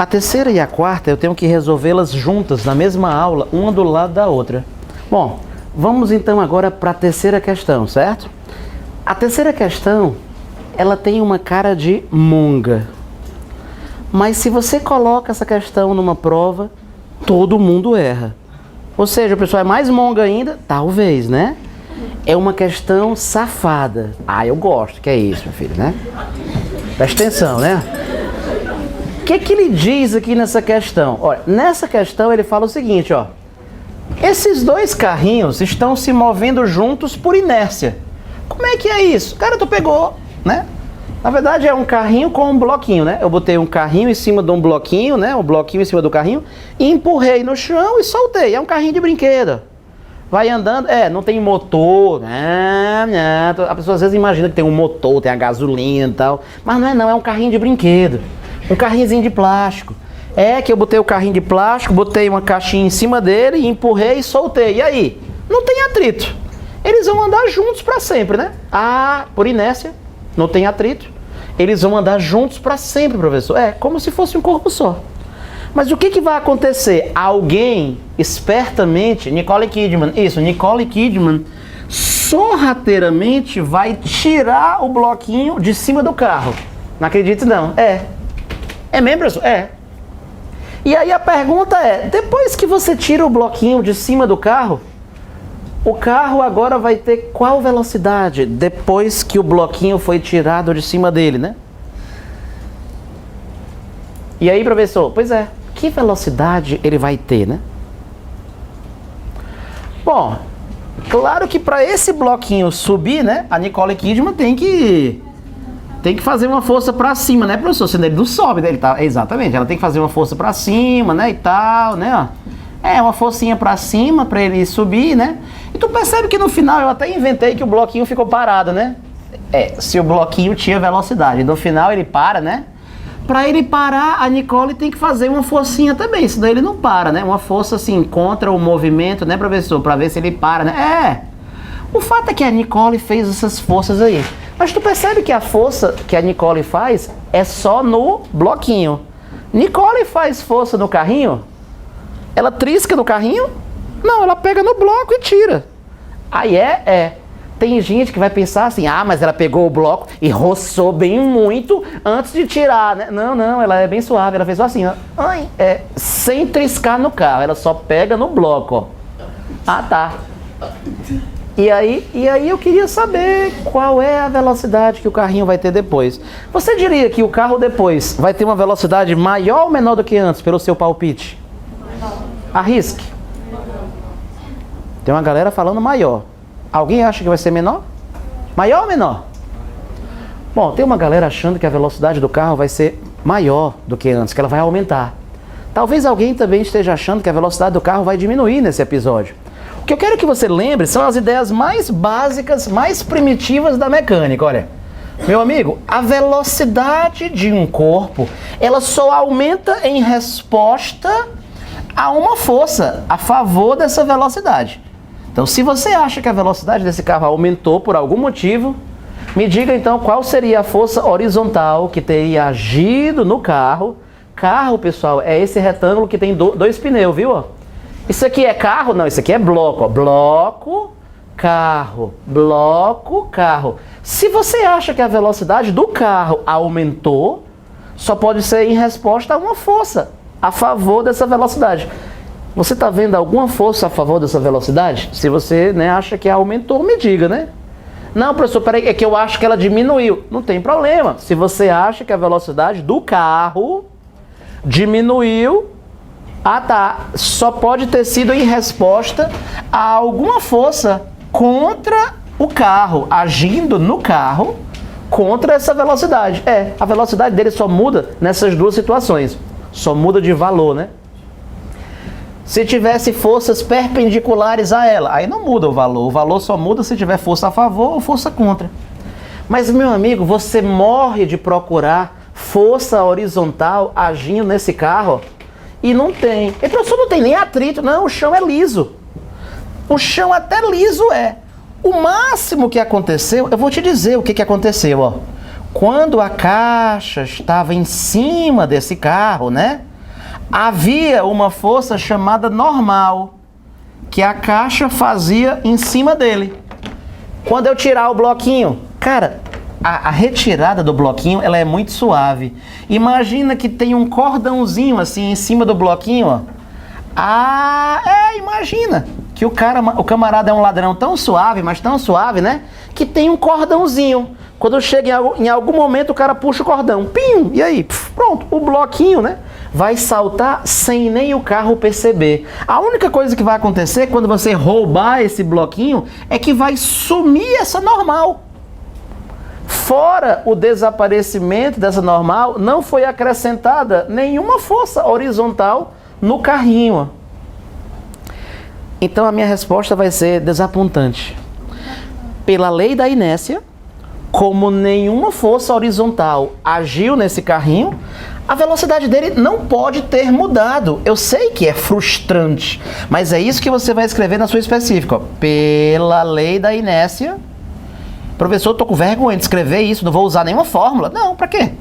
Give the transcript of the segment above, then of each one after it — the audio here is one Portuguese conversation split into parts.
A terceira e a quarta eu tenho que resolvê-las juntas, na mesma aula, uma do lado da outra. Bom, vamos então agora para a terceira questão, certo? A terceira questão, ela tem uma cara de monga. Mas se você coloca essa questão numa prova, todo mundo erra. Ou seja, o pessoal é mais monga ainda? Talvez, né? É uma questão safada. Ah, eu gosto, que é isso, meu filho, né? Presta atenção, né? O que ele diz aqui nessa questão? Olha, nessa questão ele fala o seguinte, ó. Esses dois carrinhos estão se movendo juntos por inércia. Como é que é isso? Cara, tu pegou, né? Na verdade é um carrinho com um bloquinho, né? Eu botei um carrinho em cima de um bloquinho, né? Um bloquinho em cima do carrinho e empurrei no chão e soltei. É um carrinho de brinquedo. Vai andando, não tem motor, a pessoa às vezes imagina que tem um motor, tem a gasolina e tal, mas não é um carrinho de brinquedo. Um carrinhozinho de plástico. É que eu botei o carrinho de plástico, botei uma caixinha em cima dele, empurrei e soltei. E aí? Não tem atrito. Eles vão andar juntos para sempre, né? Ah, por inércia, não tem atrito. Eles vão andar juntos para sempre, professor. É, como se fosse um corpo só. Mas o que vai acontecer? Alguém, espertamente, Nicole Kidman, sorrateiramente vai tirar o bloquinho de cima do carro. Não acredito não. É mesmo, professor? É. E aí a pergunta é, depois que você tira o bloquinho de cima do carro, o carro agora vai ter qual velocidade depois que o bloquinho foi tirado de cima dele, né? E aí, professor? Pois é, que velocidade ele vai ter, né? Bom, claro que para esse bloquinho subir, né, a Nicole Kidman tem que fazer uma força para cima, né, professor? Senão ele não sobe, né? Exatamente, ela tem que fazer uma força para cima, né, e tal, né, ó. Uma forcinha para cima para ele subir, né? E tu percebe que no final eu até inventei que o bloquinho ficou parado, né? Se o bloquinho tinha velocidade, no final ele para, né? Para ele parar, a Nicole tem que fazer uma forcinha também, senão ele não para, né? Uma força assim contra o movimento, né, professor? Para ver se ele para, né? O fato é que a Nicole fez essas forças aí. Mas tu percebe que a força que a Nicole faz é só no bloquinho. Nicole faz força no carrinho? Ela trisca no carrinho? Não, ela pega no bloco e tira. Aí tem gente que vai pensar assim, mas ela pegou o bloco e roçou bem muito antes de tirar, né? Não, ela é bem suave, ela fez só assim, ó. Sem triscar no carro, ela só pega no bloco, ó. Ah, tá. E aí eu queria saber qual é a velocidade que o carrinho vai ter depois. Você diria que o carro depois vai ter uma velocidade maior ou menor do que antes, pelo seu palpite? Arrisque. Tem uma galera falando maior. Alguém acha que vai ser menor? Maior ou menor? Bom, tem uma galera achando que a velocidade do carro vai ser maior do que antes, que ela vai aumentar. Talvez alguém também esteja achando que a velocidade do carro vai diminuir nesse episódio. O que eu quero que você lembre são as ideias mais básicas, mais primitivas da mecânica. Olha, meu amigo, a velocidade de um corpo, ela só aumenta em resposta a uma força a favor dessa velocidade. Então, se você acha que a velocidade desse carro aumentou por algum motivo, me diga então qual seria a força horizontal que teria agido no carro. Carro, pessoal, é esse retângulo que tem dois pneus, viu? Isso aqui é carro? Não, isso aqui é bloco. Ó. Bloco, carro. Bloco, carro. Se você acha que a velocidade do carro aumentou, só pode ser em resposta a uma força a favor dessa velocidade. Você está vendo alguma força a favor dessa velocidade? Se você acha que aumentou, me diga, né? Não, professor, peraí, é que eu acho que ela diminuiu. Não tem problema. Se você acha que a velocidade do carro diminuiu, só pode ter sido em resposta a alguma força contra o carro, agindo no carro contra essa velocidade. A velocidade dele só muda nessas duas situações. Só muda de valor, né? Se tivesse forças perpendiculares a ela, aí não muda o valor. O valor só muda se tiver força a favor ou força contra. Mas, meu amigo, você morre de procurar força horizontal agindo nesse carro e não tem. E, professor, não tem nem atrito. Não, o chão é liso. O chão até liso é. O máximo que aconteceu, eu vou te dizer o que aconteceu, ó. Quando a caixa estava em cima desse carro, né? Havia uma força chamada normal, que a caixa fazia em cima dele. Quando eu tirar o bloquinho, cara, a retirada do bloquinho, ela é muito suave. Imagina que tem um cordãozinho assim em cima do bloquinho, ó. Imagina que o camarada é um ladrão tão suave, mas tão suave, né? Que tem um cordãozinho. Quando chega em algum momento, o cara puxa o cordão. Pim! E aí? Pronto, o bloquinho, né? Vai saltar sem nem o carro perceber. A única coisa que vai acontecer quando você roubar esse bloquinho é que vai sumir essa normal. Fora o desaparecimento dessa normal, não foi acrescentada nenhuma força horizontal no carrinho. Então a minha resposta vai ser desapontante. Pela lei da inércia, como nenhuma força horizontal agiu nesse carrinho, a velocidade dele não pode ter mudado. Eu sei que é frustrante, mas é isso que você vai escrever na sua específica. Ó. Pela lei da inércia... Professor, eu tô com vergonha de escrever isso, não vou usar nenhuma fórmula. Não, pra quê?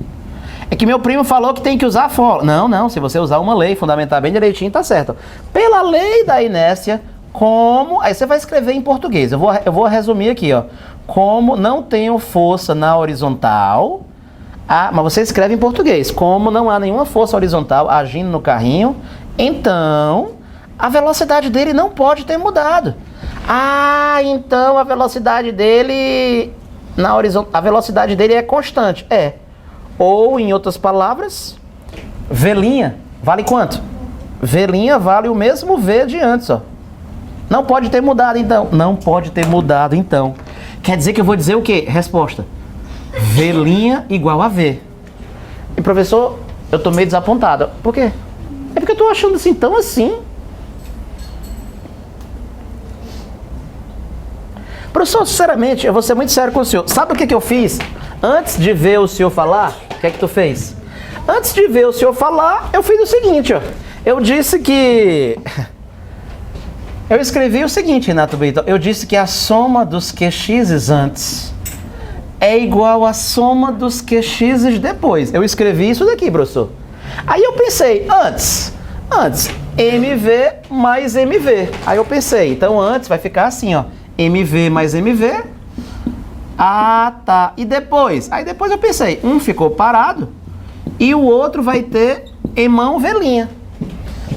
É que meu primo falou que tem que usar a fórmula. Não, se você usar uma lei, fundamentar bem direitinho, tá certo. Pela lei da inércia, como... Aí você vai escrever em português, eu vou resumir aqui, ó. Como não tenho força na horizontal... mas você escreve em português. Como não há nenhuma força horizontal agindo no carrinho, então a velocidade dele não pode ter mudado. Então a velocidade dele a velocidade dele é constante. Ou, em outras palavras, Vzinha vale quanto? Vzinha vale o mesmo V de antes, ó. Não pode ter mudado, então. Não pode ter mudado, então. Quer dizer que eu vou dizer o quê? Resposta. Vzinha igual a V. E, professor, eu tô meio desapontado. Por quê? É porque eu tô achando assim, tão assim. Professor, sinceramente, eu vou ser muito sério com o senhor. Sabe o que eu fiz? Antes de ver o senhor falar, o que é que tu fez? Antes de ver o senhor falar, eu fiz o seguinte, ó. Eu disse que... Eu escrevi o seguinte, Renato Brito. Eu disse que a soma dos QX antes é igual à soma dos QX depois. Eu escrevi isso daqui, professor. Aí eu pensei, antes, MV mais MV. Aí eu pensei, então antes vai ficar assim, ó. MV mais MV. Tá. E depois? Aí depois eu pensei, um ficou parado e o outro vai ter emão Vzinha.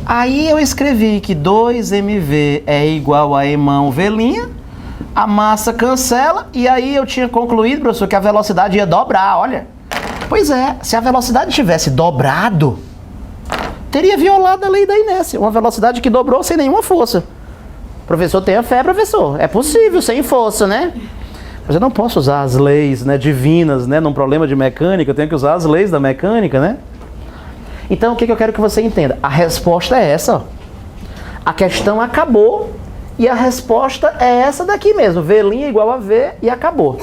Aí eu escrevi que 2MV é igual a emão Vzinha. A massa cancela e aí eu tinha concluído, professor, que a velocidade ia dobrar, olha. Pois é, se a velocidade tivesse dobrado, teria violado a lei da inércia. Uma velocidade que dobrou sem nenhuma força. Professor, tenha fé, professor. É possível, sem força, né? Mas eu não posso usar as leis, né, divinas, né, num problema de mecânica. Eu tenho que usar as leis da mecânica, né? Então, o que eu quero que você entenda? A resposta é essa, ó. A questão acabou e a resposta é essa daqui mesmo. Vzinha igual a V e acabou.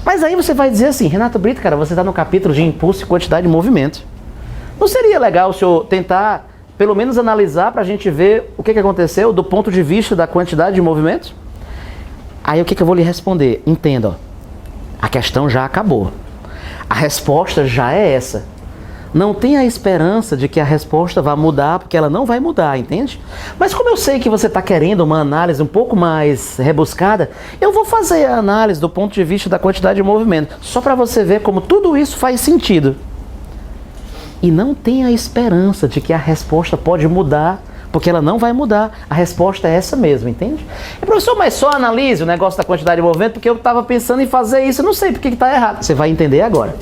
Mas aí você vai dizer assim, Renato Brito, cara, você está no capítulo de impulso e quantidade de movimento. Não seria legal o senhor tentar... pelo menos analisar para a gente ver o que aconteceu do ponto de vista da quantidade de movimentos? Aí o que eu vou lhe responder? Entenda, ó, a questão já acabou. A resposta já é essa. Não tenha a esperança de que a resposta vá mudar, porque ela não vai mudar, entende? Mas como eu sei que você está querendo uma análise um pouco mais rebuscada, eu vou fazer a análise do ponto de vista da quantidade de movimento, só para você ver como tudo isso faz sentido. E não tenha a esperança de que a resposta pode mudar, porque ela não vai mudar. A resposta é essa mesmo, entende? E, professor, mas só analise o negócio da quantidade de movimento, porque eu estava pensando em fazer isso, eu não sei por que está errado. Você vai entender agora.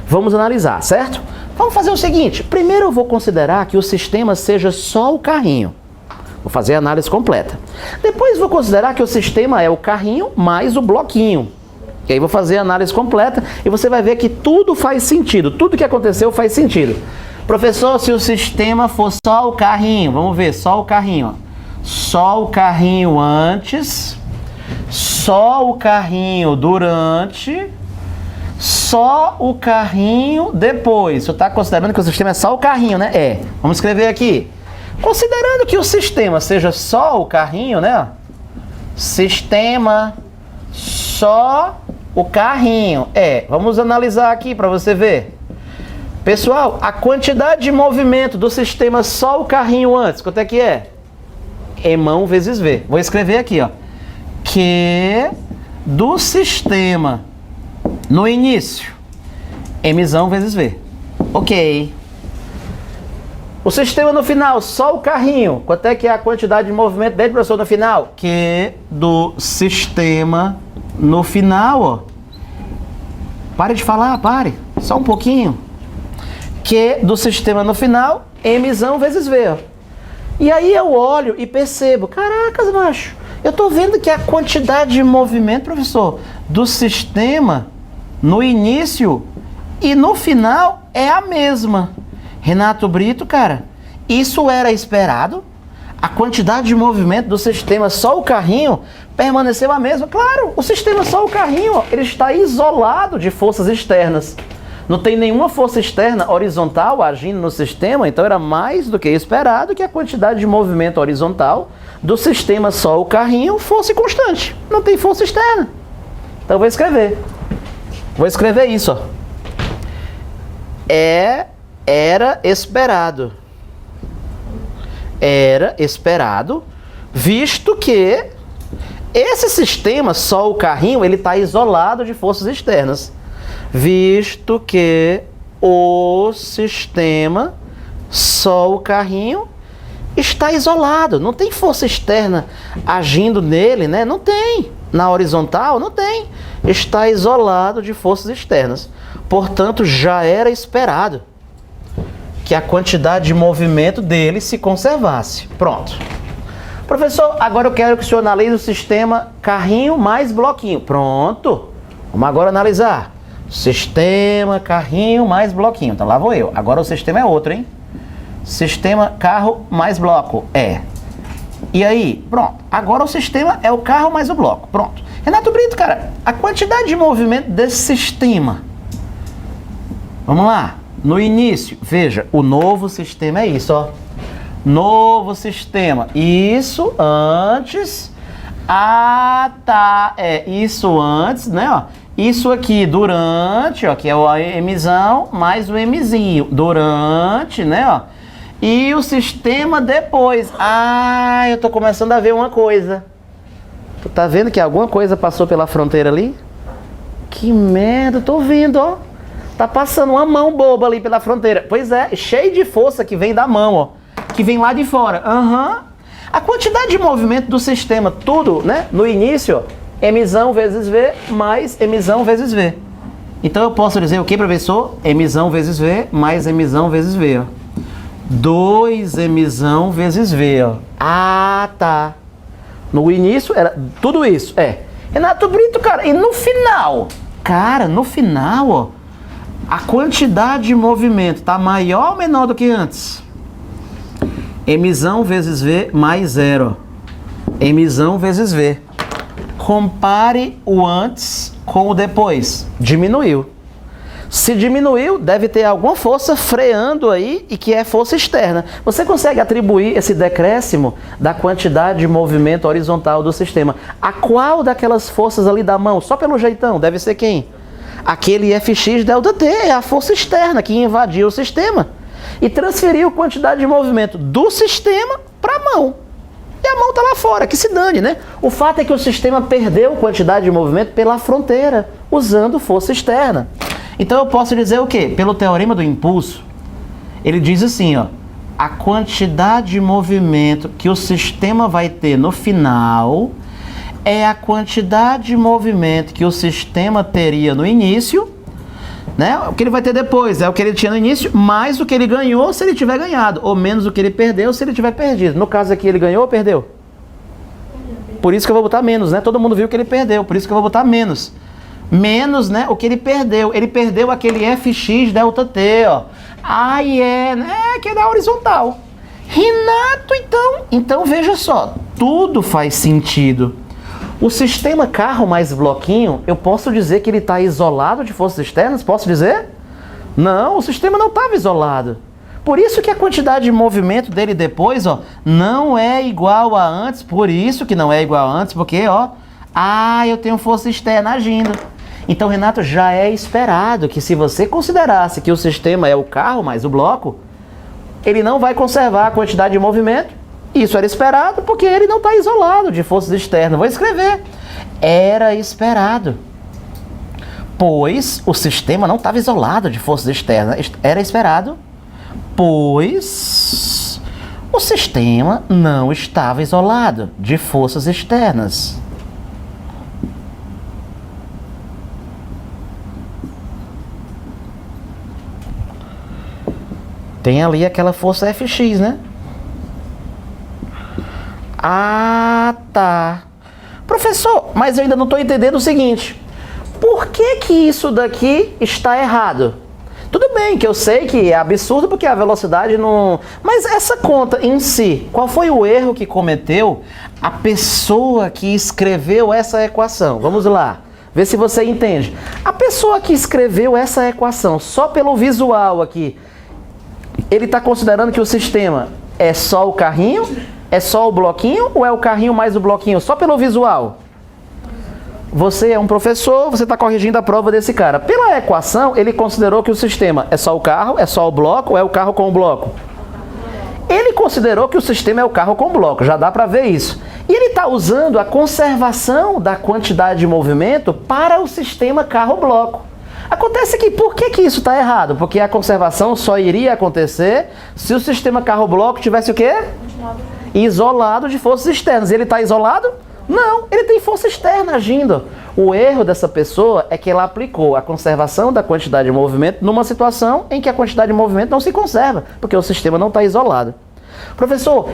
Vamos analisar, certo? Vamos fazer o seguinte. Primeiro eu vou considerar que o sistema seja só o carrinho. Vou fazer a análise completa. Depois vou considerar que o sistema é o carrinho mais o bloquinho. E aí vou fazer a análise completa e você vai ver que tudo faz sentido. Tudo que aconteceu faz sentido. Professor, se o sistema for só o carrinho, vamos ver, só o carrinho. Ó. Só o carrinho antes, só o carrinho durante, só o carrinho depois. Você está considerando que o sistema é só o carrinho, né? É. Vamos escrever aqui. Considerando que o sistema seja só o carrinho, né? Sistema só o carrinho. Vamos analisar aqui para você ver. Pessoal, a quantidade de movimento do sistema só o carrinho antes, quanto é que é? Mão vezes V. Vou escrever aqui, ó. Q do sistema no início, Mzão vezes V. Ok. O sistema no final, só o carrinho. Quanto é que é a quantidade de movimento dele, professor, no final? Q do sistema no final, ó. Pare de falar, pare. Só um pouquinho. Q do sistema no final, Mzão vezes V, ó. E aí eu olho e percebo, caracas, macho, eu tô vendo que a quantidade de movimento, professor, do sistema no início e no final é a mesma. Renato Brito, cara, isso era esperado? A quantidade de movimento do sistema, só o carrinho, permaneceu a mesma? Claro, o sistema só o carrinho, ó, ele está isolado de forças externas. Não tem nenhuma força externa horizontal agindo no sistema, então era mais do que esperado que a quantidade de movimento horizontal do sistema só o carrinho fosse constante. Não tem força externa. Então vou escrever. Vou escrever isso, ó. Era esperado. Era esperado, visto que esse sistema, só o carrinho, ele está isolado de forças externas. Visto que o sistema, só o carrinho, está isolado. Não tem força externa agindo nele, né? Não tem. Na horizontal, não tem. Está isolado de forças externas. Portanto, já era esperado que a quantidade de movimento dele se conservasse. Pronto. Professor, agora eu quero que o senhor analise o sistema carrinho mais bloquinho. Pronto. Vamos agora analisar. Sistema, carrinho, mais bloquinho. Então lá vou eu. Agora o sistema é outro, hein? Sistema, carro, mais bloco. E aí? Pronto. Agora o sistema é o carro mais o bloco. Pronto. Renato Brito, cara, a quantidade de movimento desse sistema. Vamos lá. No início, veja, o novo sistema é isso, ó. Novo sistema. Isso antes. Ah, tá. Isso antes, né, ó. Isso aqui durante, ó, que é o Mzão, mais o Mzinho, durante, né, ó. E o sistema depois. Ah, eu tô começando a ver uma coisa. Tu tá vendo que alguma coisa passou pela fronteira ali? Que merda, tô vendo, ó. Tá passando uma mão boba ali pela fronteira. Pois é, cheio de força que vem da mão, ó. Que vem lá de fora. A quantidade de movimento do sistema, tudo, né, no início, ó. Mzão vezes V mais Mzão vezes V. Então eu posso dizer o que, professor? Mzão vezes V mais Mzão vezes V, ó. 2Mzão vezes V, ó. Ah, tá. No início era tudo isso. Renato Brito, cara, e no final? Cara, no final, ó, a quantidade de movimento tá maior ou menor do que antes? Mzão vezes V mais 0. Mzão vezes V. Compare o antes com o depois. Diminuiu. Se diminuiu, deve ter alguma força freando aí e que é força externa. Você consegue atribuir esse decréscimo da quantidade de movimento horizontal do sistema a qual daquelas forças ali da mão? Só pelo jeitão, deve ser quem? Aquele Fx ΔT, é a força externa que invadiu o sistema e transferiu quantidade de movimento do sistema para a mão. E a mão está lá fora, que se dane, né? O fato é que o sistema perdeu quantidade de movimento pela fronteira, usando força externa. Então eu posso dizer o quê? Pelo teorema do impulso, ele diz assim, ó, a quantidade de movimento que o sistema vai ter no final é a quantidade de movimento que o sistema teria no início, né? O que ele vai ter depois é o que ele tinha no início, mais o que ele ganhou se ele tiver ganhado, ou menos o que ele perdeu se ele tiver perdido. No caso aqui, ele ganhou ou perdeu? Por isso que eu vou botar menos, né? Todo mundo viu que ele perdeu, por isso que eu vou botar menos. Menos, né, o que ele perdeu. Ele perdeu aquele Fx ΔT, ó. Né? Que é da horizontal. Renato, então veja só, tudo faz sentido. O sistema carro mais bloquinho, eu posso dizer que ele está isolado de forças externas? Posso dizer? Não, o sistema não estava isolado. Por isso que a quantidade de movimento dele depois, ó, não é igual a antes. Por isso que não é igual a antes, porque, ó, eu tenho força externa agindo. Então, Renato, já é esperado que se você considerasse que o sistema é o carro mais o bloco, ele não vai conservar a quantidade de movimento. Isso era esperado porque ele não está isolado de forças externas. Vou escrever. Era esperado, pois o sistema não estava isolado de forças externas. Era esperado, pois o sistema não estava isolado de forças externas. Tem ali aquela força Fx, né? Ah, tá. Professor, mas eu ainda não estou entendendo o seguinte. Por que que isso daqui está errado? Tudo bem que eu sei que é absurdo porque a velocidade não... Mas essa conta em si, qual foi o erro que cometeu a pessoa que escreveu essa equação? Vamos lá, ver se você entende. A pessoa que escreveu essa equação, só pelo visual aqui, ele está considerando que o sistema é só o carrinho, é só o bloquinho ou é o carrinho mais o bloquinho? Só pelo visual. Você é um professor, você está corrigindo a prova desse cara. Pela equação, ele considerou que o sistema é só o carro, é só o bloco ou é o carro com o bloco? Ele considerou que o sistema é o carro com o bloco, já dá para ver isso. E ele está usando a conservação da quantidade de movimento para o sistema carro-bloco. Acontece que, por que que isso está errado? Porque a conservação só iria acontecer se o sistema carro-bloco tivesse o quê? Isolado de forças externas. E ele está isolado? Não, ele tem força externa agindo. O erro dessa pessoa é que ela aplicou a conservação da quantidade de movimento numa situação em que a quantidade de movimento não se conserva, porque o sistema não está isolado. Professor,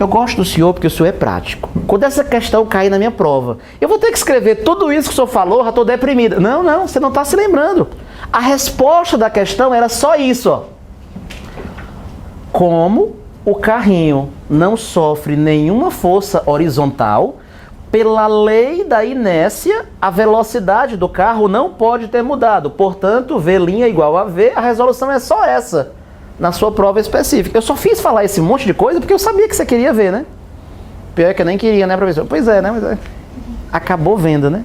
eu gosto do senhor porque o senhor é prático. Quando essa questão cair na minha prova, eu vou ter que escrever tudo isso que o senhor falou, já estou deprimida. Não, você não está se lembrando. A resposta da questão era só isso, ó. Como o carrinho não sofre nenhuma força horizontal, pela lei da inércia, a velocidade do carro não pode ter mudado. Portanto, V' igual a V, a resolução é só essa, na sua prova específica. Eu só fiz falar esse monte de coisa porque eu sabia que você queria ver, né? Pior que eu nem queria, né, professor? Pois é, né? Mas acabou vendo, né?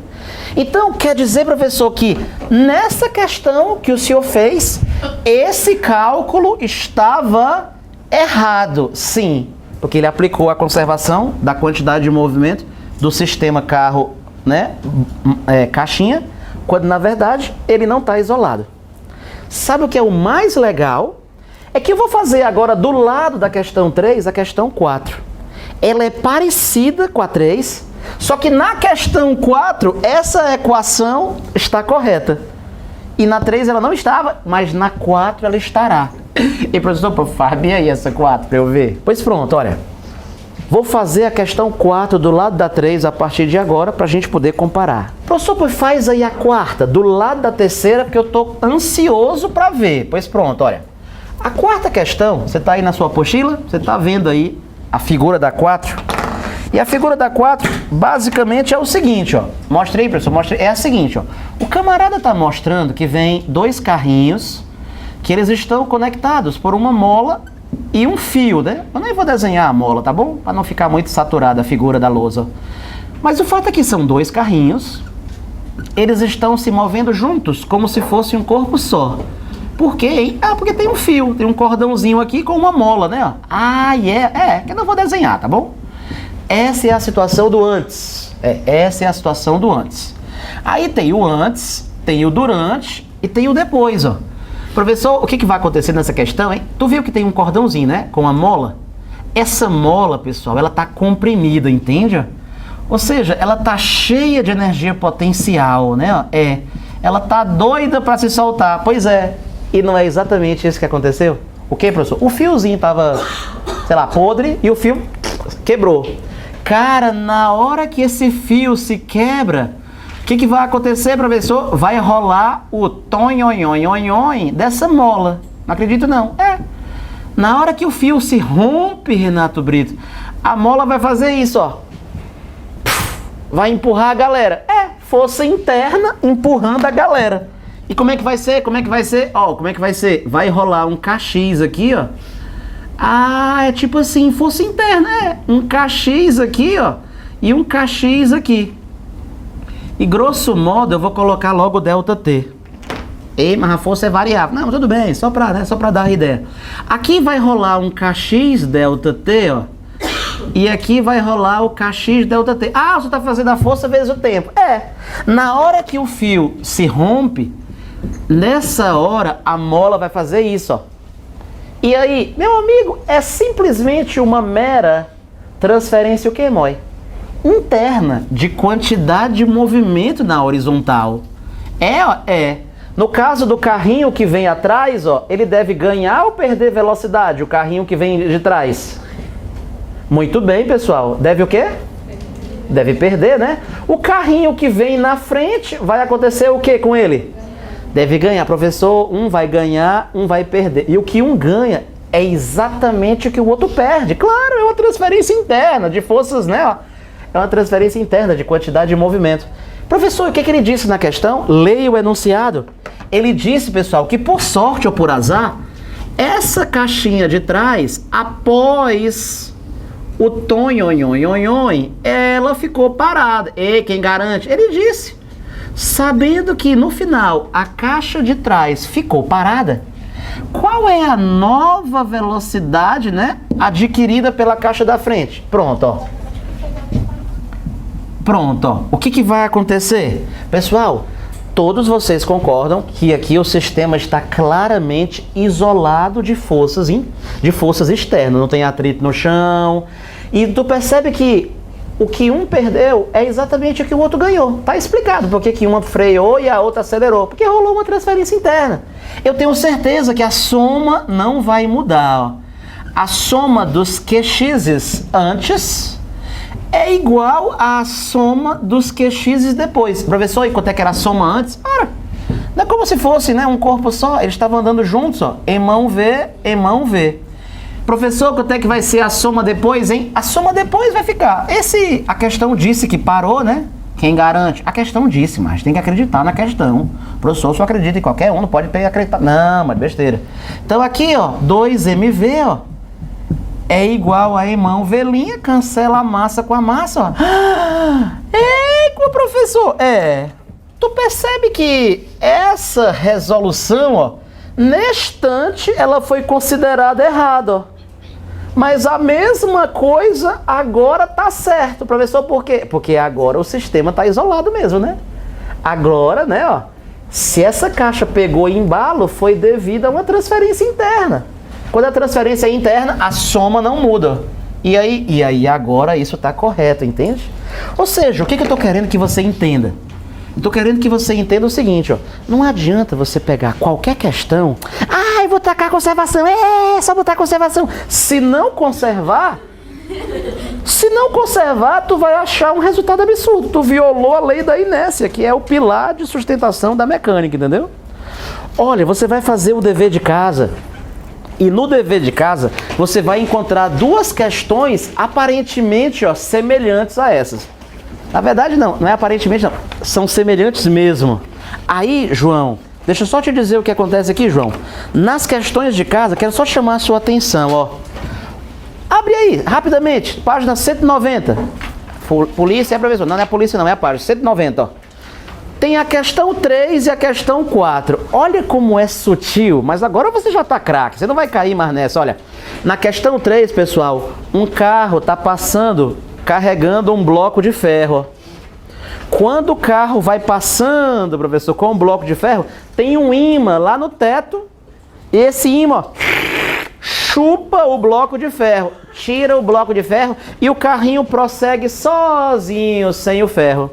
Então, quer dizer, professor, que nessa questão que o senhor fez, esse cálculo estava errado, sim, porque ele aplicou a conservação da quantidade de movimento do sistema carro, né, caixinha, quando na verdade ele não está isolado. Sabe o que é o mais legal? É que eu vou fazer agora do lado da questão 3 a questão 4. Ela é parecida com a 3, só que na questão 4 essa equação está correta. E na 3 ela não estava, mas na 4 ela estará. E professor, faz bem aí essa 4 para eu ver. Pois pronto, olha. Vou fazer a questão 4 do lado da 3 a partir de agora para a gente poder comparar. Professor, pois faz aí a 4 do lado da terceira porque eu estou ansioso para ver. Pois pronto, olha. A 4ª questão, você está aí na sua apostila? Você está vendo aí a figura da 4? E a figura da 4 basicamente é o seguinte, ó. Mostrei, professor, mostrei. É a seguinte, ó. O camarada está mostrando que vem dois carrinhos que eles estão conectados por uma mola e um fio, né? Eu nem vou desenhar a mola, tá bom? Para não ficar muito saturada a figura da lousa. Mas o fato é que são dois carrinhos, eles estão se movendo juntos, como se fosse um corpo só. Por quê, hein? Ah, porque tem um fio, tem um cordãozinho aqui com uma mola, né? Ah, que eu não vou desenhar, tá bom? Essa é a situação do antes. Essa é a situação do antes. Aí tem o antes, tem o durante e tem o depois, ó. Professor, o que vai acontecer nessa questão, hein? Tu viu que tem um cordãozinho, né? Com a mola? Essa mola, pessoal, ela tá comprimida, entende? Ou seja, ela tá cheia de energia potencial, né? Ela tá doida para se soltar. Pois é. E não é exatamente isso que aconteceu? O que, professor? O fiozinho tava, sei lá, podre e o fio quebrou. Cara, na hora que esse fio se quebra, o que vai acontecer, professor? Vai rolar o tonhonhonhonhonhon dessa mola. Não acredito, não. Na hora que o fio se rompe, Renato Brito, a mola vai fazer isso, ó. Vai empurrar a galera. Força interna empurrando a galera. E como é que vai ser? Como é que vai ser? Ó, como é que vai ser? Vai rolar um kx aqui, ó. Ah, é tipo assim, força interna, um kx aqui, ó. E um kx aqui. E grosso modo eu vou colocar logo ΔT. Ei, mas a força é variável. Não, tudo bem, só para dar a ideia. Aqui vai rolar um Kx ΔT, ó. E aqui vai rolar o Kx ΔT. Ah, você está fazendo a força vezes o tempo. Na hora que o fio se rompe, nessa hora a mola vai fazer isso, ó. E aí, meu amigo, é simplesmente uma mera transferência o quê, Moi? Interna de quantidade de movimento na horizontal. É. No caso do carrinho que vem atrás, ó, ele deve ganhar ou perder velocidade, o carrinho que vem de trás? Muito bem, pessoal. Deve o quê? Deve perder, né? O carrinho que vem na frente, vai acontecer o quê com ele? Deve ganhar. Professor, um vai ganhar, um vai perder. E o que um ganha é exatamente o que o outro perde. Claro, é uma transferência interna de forças, né? Ó. É uma transferência interna de quantidade de movimento. Professor, o que ele disse na questão? Leia o enunciado. Ele disse, pessoal, que por sorte ou por azar, essa caixinha de trás, após o tonhonhonhonhon, ela ficou parada. E quem garante? Ele disse, sabendo que no final a caixa de trás ficou parada, qual é a nova velocidade, né, adquirida pela caixa da frente? Pronto, ó. Pronto, ó. O que vai acontecer? Pessoal, todos vocês concordam que aqui o sistema está claramente isolado de forças externas. Não tem atrito no chão. E tu percebe que o que um perdeu é exatamente o que o outro ganhou. Tá explicado por que uma freou e a outra acelerou. Porque rolou uma transferência interna. Eu tenho certeza que a soma não vai mudar, ó. A soma dos QX antes é igual à soma dos QX depois. Professor, e quanto é que era a soma antes? Ora, não é como se fosse, né, um corpo só. Eles estavam andando juntos, ó. Em mão V. Professor, quanto é que vai ser a soma depois, hein? A soma depois vai ficar. A questão disse que parou, né? Quem garante? A questão disse, mas tem que acreditar na questão. O professor só acredita em qualquer um, não pode acreditar. Não, mas besteira. Então aqui, ó, 2mv, ó, é igual a irmão Velinha, cancela a massa com a massa, ó. Eita, professor! Tu percebe que essa resolução, ó, neste instante ela foi considerada errada, ó. Mas a mesma coisa agora tá certo, professor, por quê? Porque agora o sistema tá isolado mesmo, né? Agora, né, ó, se essa caixa pegou embalo, foi devido a uma transferência interna. Quando a transferência é interna, a soma não muda. E aí agora isso está correto, entende? Ou seja, o que eu estou querendo que você entenda? Estou querendo que você entenda o seguinte, ó. Não adianta você pegar qualquer questão. Eu vou tacar conservação. Só botar conservação. Se não conservar, tu vai achar um resultado absurdo. Tu violou a lei da inércia, que é o pilar de sustentação da mecânica, entendeu? Olha, você vai fazer o dever de casa. E no dever de casa, você vai encontrar duas questões aparentemente, ó, semelhantes a essas. Na verdade, não é aparentemente, não. São semelhantes mesmo. Aí, João, deixa eu só te dizer o que acontece aqui, João. Nas questões de casa, quero só chamar a sua atenção, ó. Abre aí, rapidamente, página 190. Polícia é professor. Não é a polícia, não, é a página 190, ó. Tem a questão 3 e a questão 4. Olha como é sutil, mas agora você já tá craque, você não vai cair mais nessa. Olha, na questão 3, pessoal, um carro tá passando, carregando um bloco de ferro. Quando o carro vai passando, professor, com um bloco de ferro, tem um ímã lá no teto, e esse ímã, ó, chupa o bloco de ferro, tira o bloco de ferro e o carrinho prossegue sozinho, sem o ferro.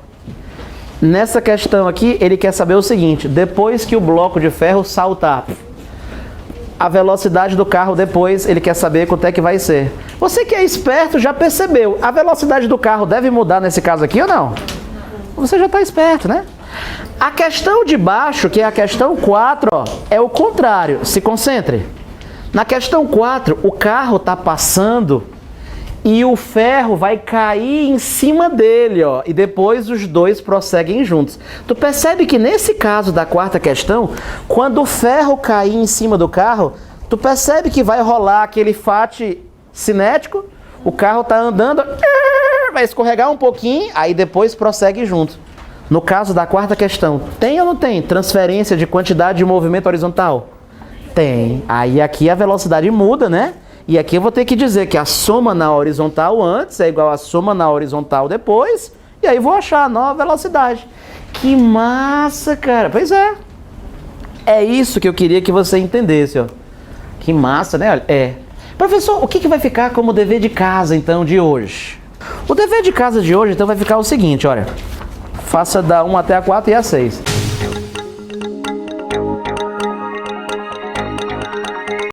Nessa questão aqui, ele quer saber o seguinte: depois que o bloco de ferro saltar, a velocidade do carro depois, ele quer saber quanto é que vai ser. Você que é esperto já percebeu, a velocidade do carro deve mudar nesse caso aqui ou não? Você já está esperto, né? A questão de baixo, que é a questão 4, ó, é o contrário. Se concentre. Na questão 4, o carro está passando e o ferro vai cair em cima dele, ó, e depois os dois prosseguem juntos. Tu percebe que nesse caso da quarta questão, quando o ferro cair em cima do carro, tu percebe que vai rolar aquele fate cinético, o carro tá andando, vai escorregar um pouquinho, aí depois prossegue junto. No caso da quarta questão, tem ou não tem transferência de quantidade de movimento horizontal? Tem. Aí aqui a velocidade muda, né? E aqui eu vou ter que dizer que a soma na horizontal antes é igual a soma na horizontal depois. E aí vou achar a nova velocidade. Que massa, cara. Pois é. É isso que eu queria que você entendesse, ó. Que massa, né? É. Professor, o que vai ficar como dever de casa, então, de hoje? O dever de casa de hoje, então, vai ficar o seguinte, olha. Faça da 1 até a 4 e a 6.